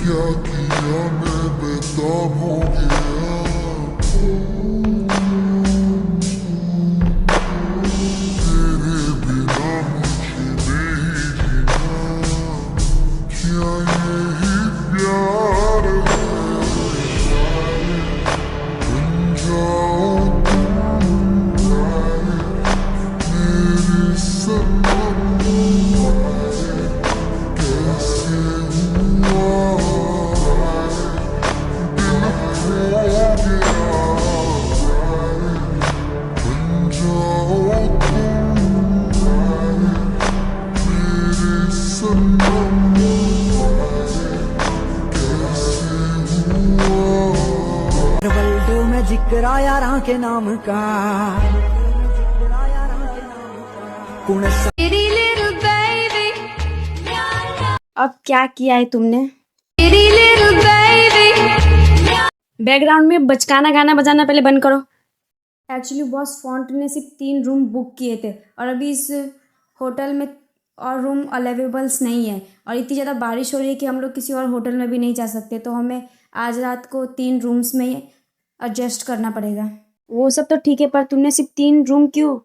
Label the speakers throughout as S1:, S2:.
S1: क्या किया मैं बेताब हो गया। तेरे बिना मुझे नहीं जीना, क्या यही प्यार है। बन जाओ तुम मेरे सनम, कैसे हुआ दिल खो गया। बन जाओ तुम मेरे सनम, कैसे हुआ।
S2: वर्ल्ड में जिक्र यारां के नाम का कौन सा।
S3: अब क्या किया है तुमने? बैकग्राउंड में बचकाना गाना बजाना पहले बंद करो। एक्चुअली बॉस फॉन्ट ने सिर्फ 3 रूम बुक किए थे और अभी इस होटल में और रूम अवेलेबल्स नहीं है और इतनी ज़्यादा बारिश हो रही है कि हम लोग किसी और होटल में भी नहीं जा सकते, तो हमें आज रात को 3 रूम्स में एडजस्ट करना पड़ेगा। वो सब तो ठीक है, पर तुमने सिर्फ 3 रूम क्यों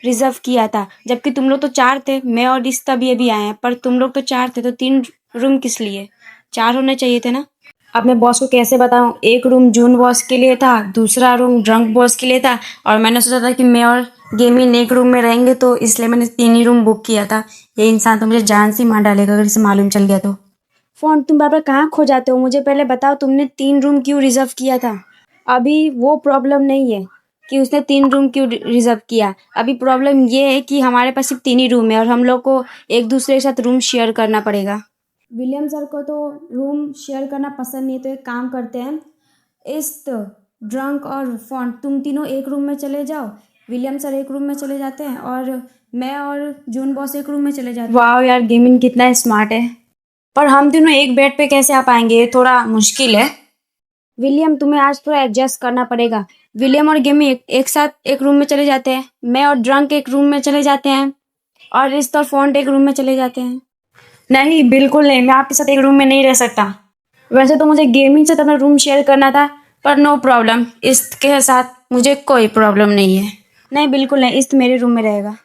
S3: रिजर्व किया था? जबकि तुम लोग तो 4 थे, मैं और रिश्ता भी अभी आए हैं, पर तुम लोग तो 4 थे, तो 3 रूम किस लिए? 4 होने चाहिए थे ना। अब मैं बॉस को कैसे बताऊं? एक रूम जून बॉस के लिए था, दूसरा रूम ड्रंक बॉस के लिए था, और मैंने सोचा था कि मैं और गेमिंग एक रूम में रहेंगे, तो इसलिए मैंने 3 ही रूम बुक किया था। ये इंसान तो मुझे जान से मार डालेगा अगर इसे मालूम चल गया तो। फोन तुम बार बार कहाँ खो जाते हो? मुझे पहले बताओ तुमने 3 रूम क्यों रिजर्व किया था? अभी वो प्रॉब्लम नहीं है कि उसने 3 रूम क्यों रिजर्व किया। अभी प्रॉब्लम ये है कि हमारे पास सिर्फ 3 ही रूम है और हम लोग को एक दूसरे के साथ रूम शेयर करना पड़ेगा। विलियम सर को तो रूम शेयर करना पसंद नहीं है, तो एक काम करते हैं, इस ड्रंक और फॉन्ट तुम तीनों एक रूम में चले जाओ, विलियम सर एक रूम में चले जाते हैं और मैं और जून बॉस एक रूम में चले जाते हैं। वाह यार, गेमिंग कितना स्मार्ट है। पर हम तीनों एक बेड पे कैसे आ पाएंगे? ये थोड़ा मुश्किल है। विलियम, तुम्हें आज थोड़ा एडजस्ट करना पड़ेगा। विलियम और गेमी एक साथ एक रूम में चले जाते हैं, मैं और ड्रंक एक रूम में चले जाते हैं, और रिश्ता और फॉन्ट एक रूम में चले जाते हैं। नहीं, बिल्कुल नहीं, मैं आपके साथ एक रूम में नहीं रह सकता। वैसे तो मुझे गेमिंग से अपना रूम शेयर करना था, पर नो प्रॉब्लम, इसके साथ मुझे कोई प्रॉब्लम नहीं है। नहीं, बिल्कुल नहीं, इस मेरे रूम में रहेगा।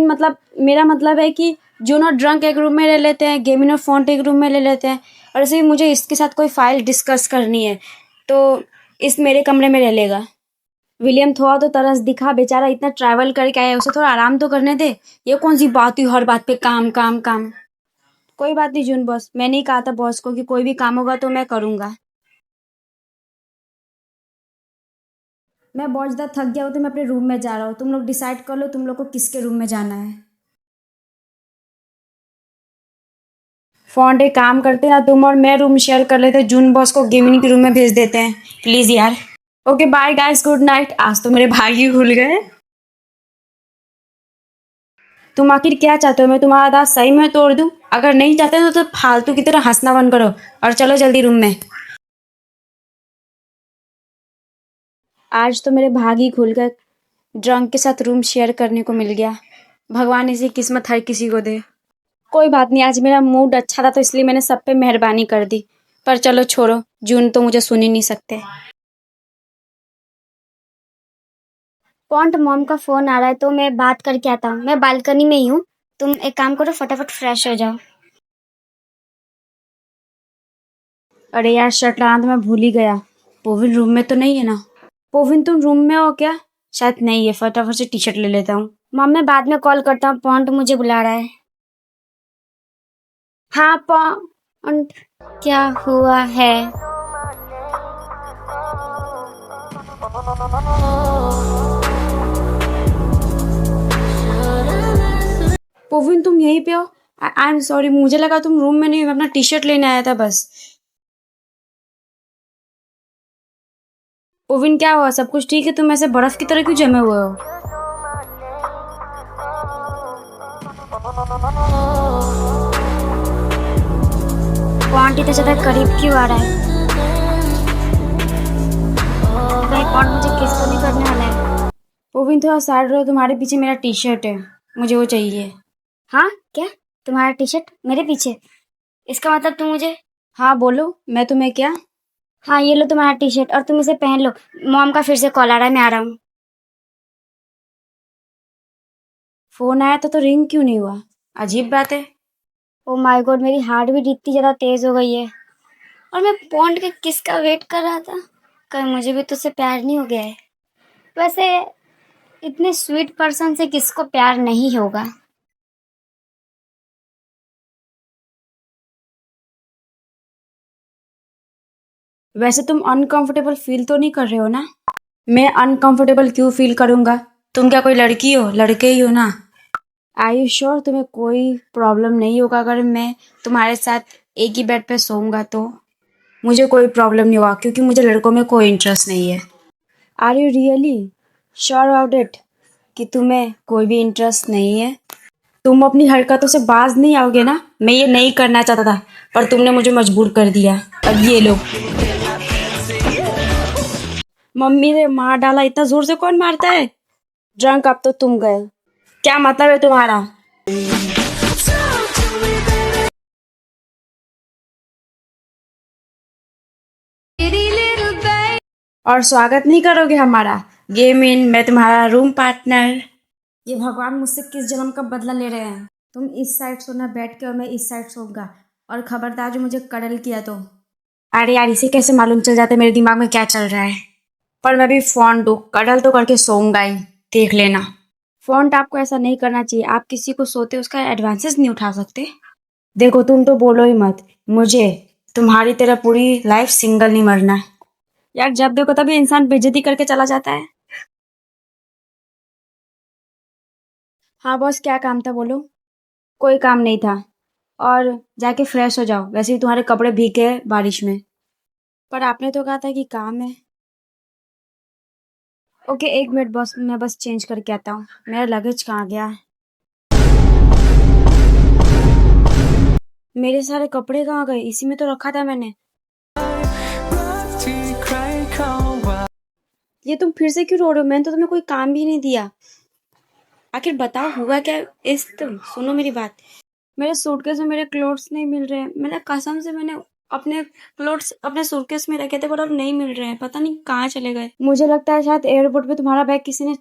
S3: मतलब मेरा मतलब है कि जून और ड्रंक एक रूम में रह लेते हैं, गेमिंग और फॉन्ट एक रूम में ले लेते हैं, और ऐसे ही मुझे इसके साथ कोई फाइल डिस्कस करनी है, तो इस मेरे कमरे में रह लेगा। विलियम, थोड़ा तो तरस दिखा, बेचारा इतना ट्रैवल करके आया, उसे थोड़ा आराम तो करने दे। ये कौन सी बात हुई, हर बात पे काम काम काम। कोई बात नहीं जून बॉस, मैंने ही कहा था बॉस को कि कोई भी काम होगा तो मैं करूँगा। मैं बहुत ज़्यादा थक गया हूँ, तो मैं अपने रूम में जा रहा हूँ। तुम लोग डिसाइड कर लो तुम लोग को किसके रूम में जाना है। फॉन्ट, एक काम करते ना, तुम और मैं रूम शेयर कर लेते, जून बॉस को गेमिंग के रूम में भेज देते हैं, प्लीज यार। Okay bye guys, good night. आज तो मेरे भाग ही खुल गए। तुम आखिर क्या चाहते हो? मैं तुम्हारा दांत सही में तोड़ दूं? अगर नहीं चाहते तो फालतू की तरह हंसना बंद करो और चलो जल्दी रूम में। आज तो मेरे भाग ही खुल गए, ड्रंक के साथ रूम शेयर करने को मिल गया। भगवान ऐसी किस्मत हर किसी को दे। कोई बात नहीं, आज मेरा मूड अच्छा था तो इसलिए मैंने सब पे मेहरबानी कर दी, पर चलो छोड़ो, जून तो मुझे सुन ही नहीं सकते। फॉन्ट, मॉम का फोन आ रहा है तो मैं बात करके आता हूँ। मैं बालकनी में ही हूँ, तुम एक काम करो, फटाफट फ्रेश हो जाओ। अरे यार शटरांत, मैं भूल ही गया, पोविन रूम में तो नहीं है ना? पोविन तुम रूम में हो क्या? शायद नहीं है, फटाफट से टी शर्ट ले लेता हूँ। मॉम मैं बाद में कॉल करता हूँ, पॉन्ट मुझे बुला रहा है। हाँ पॉन्ट, क्या हुआ है? पोविन तुम यहीं पे हो? आई एम सॉरी, मुझे लगा तुम रूम में नहीं हो, मैं अपना टी शर्ट लेने आया था बस। पोविन क्या हुआ, सब कुछ ठीक है? तुम ऐसे बर्फ की तरह क्यों जमे हुए हो? पॉन्ट इतना ज्यादा करीब क्यों आ रहा है? नहीं, पॉन्ट मुझे किस तो नहीं करने वाला है। ओविन थोड़ा साइड रहो, तुम्हारे पीछे मेरा टी शर्ट है, मुझे वो चाहिए।
S4: हाँ क्या? तुम्हारा टी शर्ट मेरे पीछे? इसका मतलब तुम मुझे...
S3: हाँ बोलो, मैं तुम्हें क्या?
S4: हाँ ये लो तुम्हारा टी शर्ट और तुम इसे पहन लो। मॉम का फिर से कॉल आ रहा है, मैं आ रहा हूँ।
S3: फोन आया तो रिंग क्यों नहीं हुआ? अजीब बात है।
S4: ओ माय गॉड, मेरी हार्ट बीट इतनी ज़्यादा तेज़ हो गई है। और मैं पॉन्ड के किसका वेट कर रहा था? कहीं मुझे भी तुझसे प्यार नहीं हो गया है? वैसे इतने स्वीट पर्सन से किसको प्यार नहीं होगा।
S3: वैसे तुम अनकंफर्टेबल फील तो नहीं कर रहे हो ना? मैं अनकंफर्टेबल क्यों फील करूंगा? तुम क्या कोई लड़की हो? लड़के ही हो ना? आई यू श्योर तुम्हें कोई प्रॉब्लम नहीं होगा अगर मैं तुम्हारे साथ एक ही बेड पे सोऊंगा तो? मुझे कोई प्रॉब्लम नहीं होगा क्योंकि मुझे लड़कों में कोई इंटरेस्ट नहीं है। Are you really sure about it कि तुम्हें कोई भी इंटरेस्ट नहीं है? तुम अपनी हरकतों से बाज नहीं आओगे ना? मैं ये नहीं करना चाहता था पर तुमने मुझे मजबूर कर दिया। अब ये लो। मम्मी ने मार डाला, इतना जोर से कौन मारता है? ड्रंक अब तो तुम गए। क्या मतलब है तुम्हारा? और स्वागत नहीं करोगे हमारा? गेम इन, मैं तुम्हारा रूम पार्टनर। ये भगवान मुझसे किस जन्म का बदला ले रहे हैं? तुम इस साइड सोना बैठ के और मैं इस साइड सोऊंगा, और खबरदार जो मुझे कडल किया तो। अरे यार, इसे कैसे मालूम चल जाता है मेरे दिमाग में क्या चल रहा है? पर मैं भी फॉन्ट हूँ, कडल तो करके सोऊंगा ही, देख लेना। फॉन्ट आपको ऐसा नहीं करना चाहिए, आप किसी को सोते उसका एडवांसेस नहीं उठा सकते। देखो तुम तो बोलो ही मत, मुझे तुम्हारी तरह पूरी लाइफ सिंगल नहीं मरना है। यार जब देखो तभी इंसान बेइज्जती करके चला जाता है। हाँ बॉस, क्या काम था बोलो। कोई काम नहीं था, और जाके फ्रेश हो जाओ, वैसे भी तुम्हारे कपड़े भीगे हैं बारिश में। पर आपने तो कहा था कि काम है। ओके एक मिनट बॉस, मैं बस चेंज करके आता हूँ। मेरा लगेज कहाँ गया? मेरे सारे कपड़े कहाँ गए? इसी में तो रखा था मैंने। ये तुम फिर से क्यों रो रहे हो? मैंने तो तुम्हें कोई काम भी नहीं दिया। आखिर बताओ हुआ क्या? इस तुम सुनो मेरी बात। मेरे सूटकेस में मेरे क्लोथ्स नहीं मिल रहे हैं। मैंने कसम से मैंने अपने क्लोथ्स अपने सूटकेस में रखे थे पर अब नहीं मिल रहे हैं, पता नहीं कहाँ चले गए। मुझे लगता है शायद एयरपोर्ट पे तुम्हारा बैग किसी ने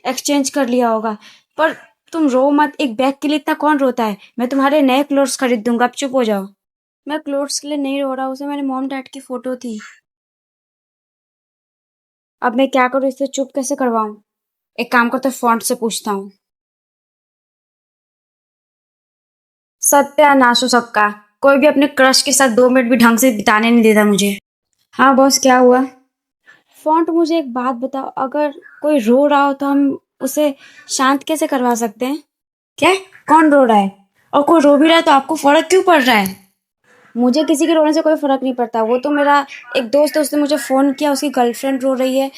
S3: एक्सचेंज कर लिया होगा। पर तुम रो मत, एक बैग के लिए इतना कौन रोता है? मैं तुम्हारे नए क्लोथ्स खरीद दूंगा, अब चुप हो जाओ। मैं क्लोथ्स के लिए नहीं रो रहा, उसे मेरे मॉम डैड की फोटो थी। अब मैं क्या करूँ, इससे चुप कैसे करवाऊँ? एक काम करते फॉन्ट से पूछता हूँ। सत्यानाश हो सबका, कोई भी अपने क्रश के साथ 2 मिनट भी ढंग से बिताने नहीं देता मुझे। हाँ बॉस, क्या हुआ? फॉन्ट मुझे एक बात बताओ, अगर कोई रो रहा हो तो हम उसे शांत कैसे करवा सकते हैं? क्या? कौन रो रहा है? और कोई रो भी रहा है तो आपको फर्क क्यों पड़ रहा है? मुझे किसी के रोने से कोई फर्क नहीं पड़ता। वो तो मेरा एक दोस्त है, उसने मुझे फोन किया, उसकी गर्लफ्रेंड रो रही है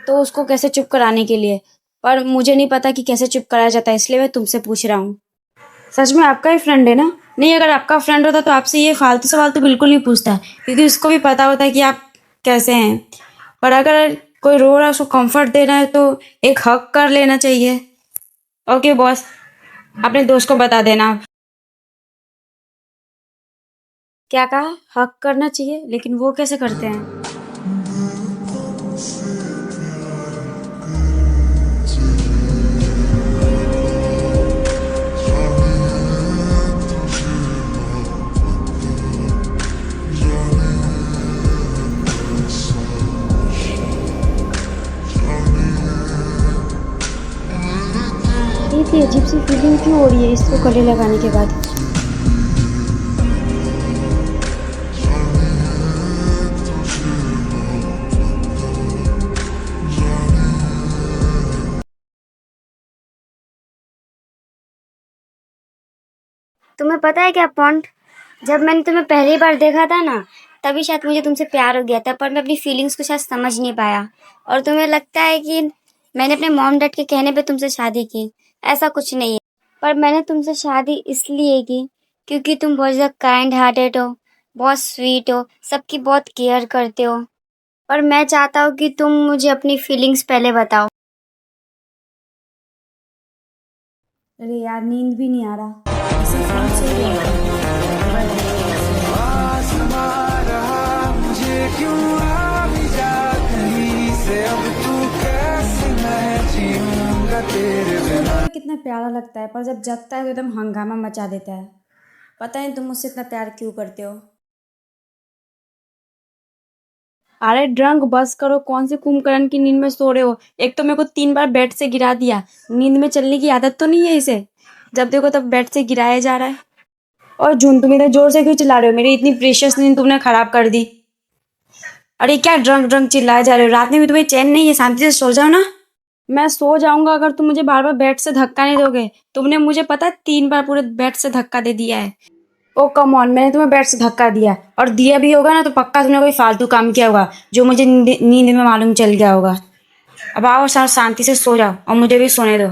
S3: तो उसको कैसे चुप कराने के लिए। पर मुझे नहीं पता कि कैसे चुप कराया जाता है, इसलिए मैं तुमसे पूछ रहा हूँ। सच में आपका ही फ्रेंड है ना? नहीं, अगर आपका फ्रेंड होता तो आपसे ये फालतू सवाल तो बिल्कुल नहीं पूछता, क्योंकि उसको भी पता होता है कि आप कैसे हैं। पर अगर कोई रो रहा है उसको कंफर्ट देना है तो एक हक कर लेना चाहिए। ओके बॉस, अपने दोस्त को बता देना आप। क्या कहा? हक करना चाहिए, लेकिन वो कैसे करते हैं? इतनी अजीब सी फीलिंग क्यों हो रही है इसको गले लगाने के बाद?
S4: तुम्हें पता है क्या पॉन्ट, जब मैंने तुम्हें पहली बार देखा था ना, तभी शायद मुझे तुमसे प्यार हो गया था, पर मैं अपनी फीलिंग्स को शायद समझ नहीं पाया। और तुम्हें लगता है कि मैंने अपने मॉम डैड के कहने पे तुमसे शादी की। ऐसा कुछ नहीं है। पर मैंने तुमसे शादी इसलिए की क्योंकि तुम बहुत ज़्यादा काइंड हार्टेड हो, बहुत स्वीट हो, सबकी बहुत केयर करते हो। पर मैं चाहता हूँ कि तुम मुझे अपनी फीलिंग्स पहले बताओ।
S3: अरे यार नींद भी नहीं आ रहा, इसी फोन से ही रहा। तो कितना प्यारा लगता है, पर जब जगता है तो एकदम हंगामा मचा देता है। पता नहीं तुम मुझसे इतना प्यार क्यों करते हो। अरे ड्रंक बस करो, कौन से कुंभकर्ण की नींद में सो रहे हो। एक तो मेरे को 3 बार बेड से गिरा दिया, नींद में चलने की आदत तो नहीं है इसे, जब देखो तब बेड से गिराया जा रहा है। और जून तुम इधर जोर से क्यों चिल्ला रहे हो, मेरी इतनी प्रेशियस नींद तुमने खराब कर दी। अरे क्या ड्रंक ड्रंक चिल्लाए जा रहे हो, रात में भी तुम्हें चैन नहीं है, शांति से सो जाओ ना। मैं सो जाऊंगा अगर तुम मुझे बार बार बेड से धक्का नहीं दोगे। तुमने मुझे पता है 3 बार पूरे बेड से धक्का दे दिया है। ओ कम ऑन, मैंने तुम्हें बेड से धक्का दिया, और दिया भी होगा ना तो पक्का तुमने कोई फालतू काम किया होगा जो मुझे नींद में मालूम चल गया होगा। अब आओ सर, शांति से सो जाओ और मुझे भी सोने दो।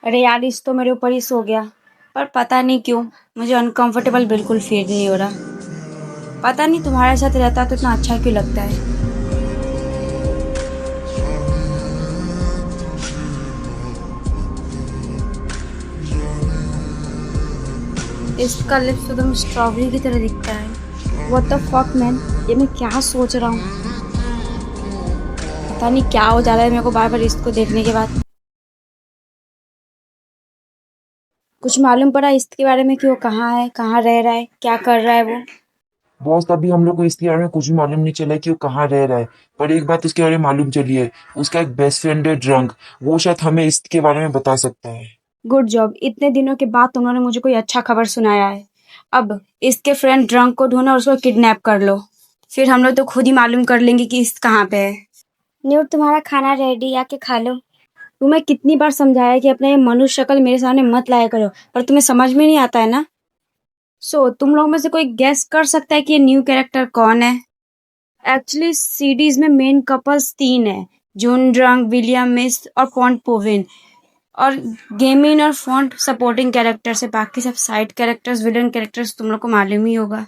S3: अरे यार इस तो मेरे ऊपर ही सो गया, पर पता नहीं क्यों मुझे अनकंफर्टेबल बिल्कुल फील नहीं हो रहा। पता नहीं तुम्हारे साथ रहता तो इतना अच्छा क्यों लगता है। इसका लिप्स तो एकदम स्ट्रॉबेरी की तरह दिखता है। व्हाट द फक मैन, ये मैं क्या सोच रहा हूँ। पता नहीं क्या हो जा रहा है मेरे को बार बार इसको देखने के बाद। कुछ मालूम पड़ा इसके बारे में कि वो कहाँ है, कहाँ रह रहा है, क्या कर रहा है वो।
S5: बॉस, अभी हम लोग को इसके बारे में कुछ भी मालूम नहीं चला है कि वो कहाँ रह रहा है। पर एक बात उसके बारे में मालूम चली है, उसका एक बेस्ट फ्रेंड है ड्रंक, वो शायद हमें इसके बारे में बता सकता है।
S3: गुड जॉब, इतने दिनों के बाद तुम लोगों ने मुझे कोई अच्छा खबर सुनाया है। अब इसके फ्रेंड ड्रंक को ढूंढो और उसको किडनैप कर लो, फिर हम लोग तो खुद ही मालूम कर लेंगे कि इस कहाँ पे है।
S4: न्यूट, तुम्हारा खाना रेडी, आके खा लो।
S3: तुम्हें कितनी बार समझाया कि अपना ये मनुष्य शक्ल मेरे सामने मत लाया करो, पर तुम्हें समझ में नहीं आता है ना। तुम लोग में से कोई गेस कर सकता है कि ये न्यू कैरेक्टर कौन है। एक्चुअली सीरीज में मेन कपल्स 3 है, जून ड्रंक, विलियम मिस और फॉन्ट पोविन। और गेमिन और फॉन्ट सपोर्टिंग कैरेक्टर्स है, बाकी सब साइड कैरेक्टर्स, विलन कैरेक्टर्स तुम लोग को मालूम ही होगा।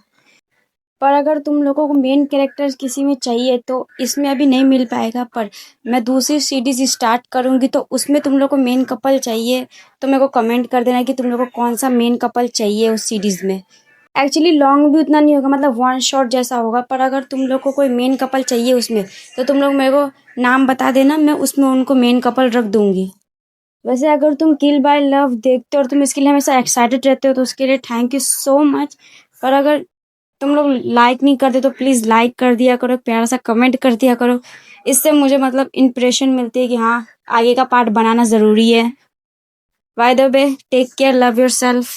S3: पर अगर तुम लोगों को मेन कैरेक्टर्स किसी में चाहिए तो इसमें अभी नहीं मिल पाएगा, पर मैं दूसरी सीरीज स्टार्ट करूंगी तो उसमें तुम लोग को मेन कपल चाहिए तो मेरे को कमेंट कर देना कि तुम लोग को कौन सा मेन कपल चाहिए उस सीरीज में। एक्चुअली लॉन्ग भी उतना नहीं होगा, मतलब 1 शॉट जैसा होगा, पर अगर तुम लोग को कोई मेन कपल चाहिए उसमें तो तुम लोग मेरे को नाम बता देना, मैं उसमें उनको मेन कपल रख दूंगी। वैसे अगर तुम किल बाय लव देखते हो और तुम इसके लिए हमेशा एक्साइटेड रहते हो तो उसके लिए थैंक यू सो मच। पर अगर तुम लोग लाइक नहीं करते तो प्लीज़ लाइक कर दिया करो, प्यारा सा कमेंट कर दिया करो, इससे मुझे मतलब इंप्रेशन मिलती है कि हाँ आगे का पार्ट बनाना ज़रूरी है। By the way, take care, love your self.